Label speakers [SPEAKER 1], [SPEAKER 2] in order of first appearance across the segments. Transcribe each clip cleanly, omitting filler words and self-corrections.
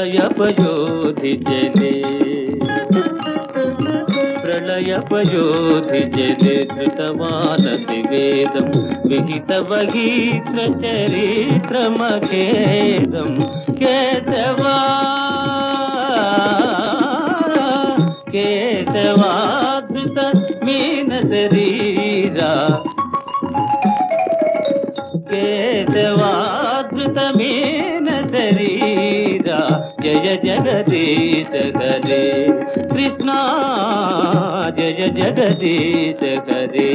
[SPEAKER 1] ప్రళయపయోధి జలే ప్రళయపయోధి జలే ధృతవానసి వేదం విహిత వహీత్ర చరిత్రమఖేదం కేశవా కేశవాధృత మీన శరీరా కేశవాధృత మీన శరీరా జయ జగదీశ హరే కృష్ణ జయ జగదీశ హరే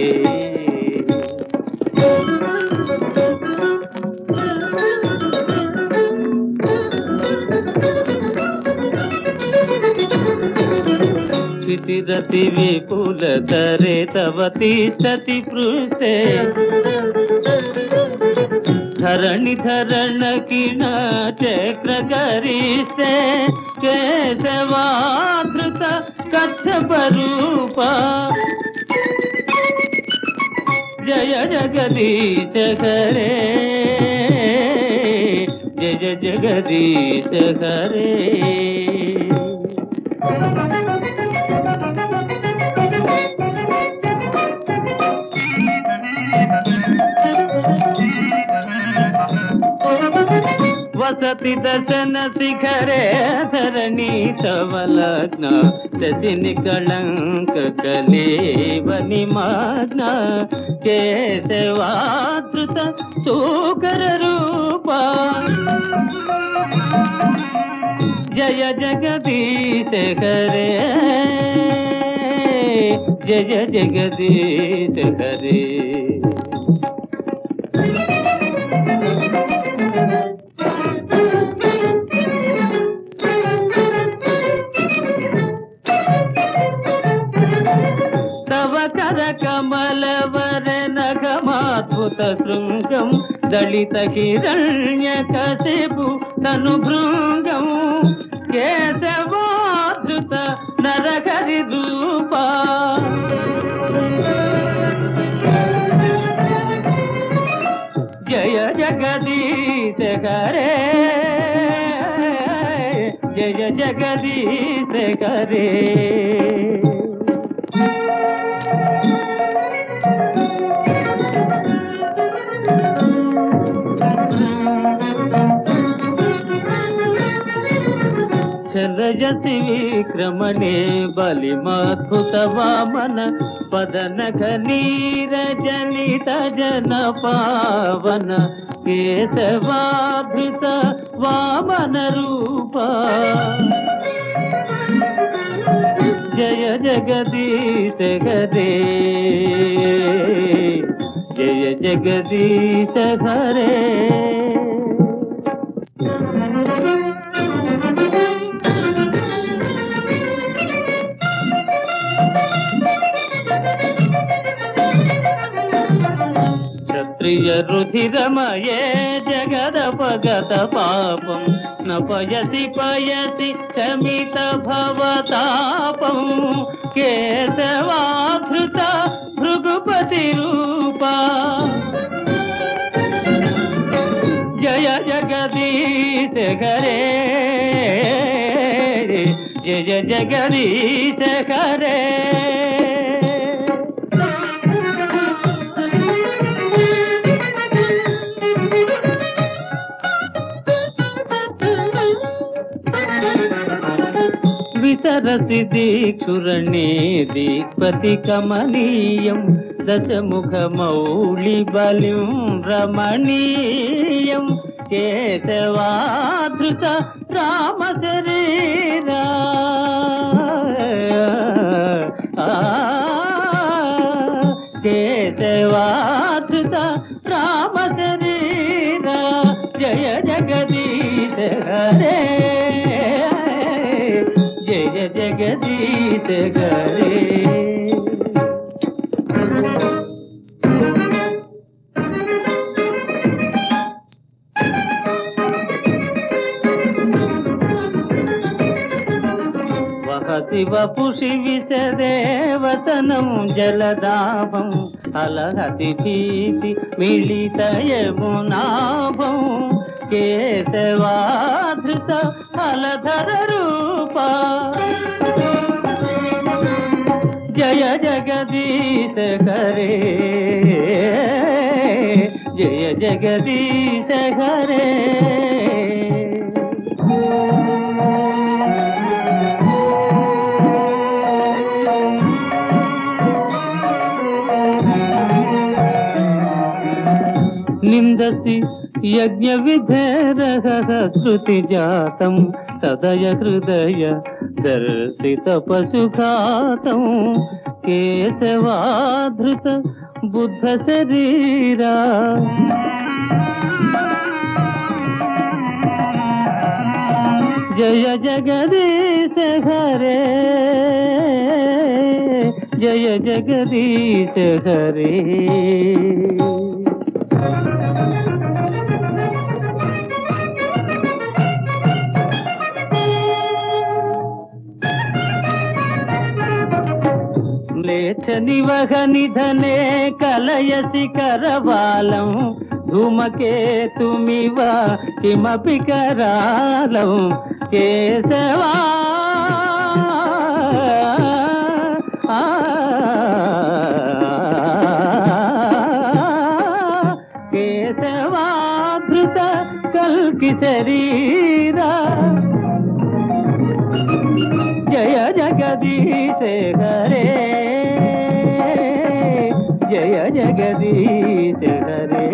[SPEAKER 1] స్థితిరతి విపులతరే తవ తిష్టతి పృష్ఠే ధరణి ధరణ కిణ చక్ర గరిష్టే కేశవాధృత కచ్చప రూప జయ జగదీశ హరే జయ జగదీశ హరే వసతి దర్శన శిఖరే ధరణి తవ లగ్న శశిని కళంక కలేవని మగ్న కేశవాధృత శూకర రూప జయ జగదీశ హరే జయ జగదీశ హరే కమలవర నగమాద్భుత శృంగం దళిత హిరణ్య కశిపు తను భృంగం కేశవాధృత నరహరి రూప జయ జగదీశ హరే జయ జగదీశ హరే చలయసి విక్రమణే బలిమాద్భుత వామన పదనఘ నీరజలిత జన పావన కేశవాధృత వామన రూప జయ జగదీశ హరే జయ జగదీశ హరే క్షత్రియ రుధిరమయే జగదపగత పాపం నపయసి పయసి శమిత భవతాపం కేశవాధృత భృగుపతి రూప జయ జగదీశ హరే జయ జగదీశ హరే వితరసి దీక్షురణే దీక్పతి కమనీయం దశముఖ మౌళి బలిం రమణీయం కేశవాధృత రామ శరీరా కేశవాధృత రామ శరీరా జయ జగదీశ హరే జయ జగదీశ హరే వహసి వపుషి విశదేవతనం జలదాభం అలహతి భీతి మిళిత యమునాభం కేశవాధృత అలధర రూప జయ జగదీశ హరే జయ జగదీశ హరే నిందసి యజ్ఞ విధేరః శృతి జాతం సదయ హృదయ దర్శిత పశుఘాతం కేశవాధృత బుద్ధ శరీరా జయ జగదీశ హరే జయ జగదీశ హరే నివహ నిధనే కలయసి కరవాలం ధూమకేతుమివ కిమపి కరాలం కేశవా కేశవాధృత కల్కి శరీరా జయ జగదీశ హరే జయ జగదీశ హరే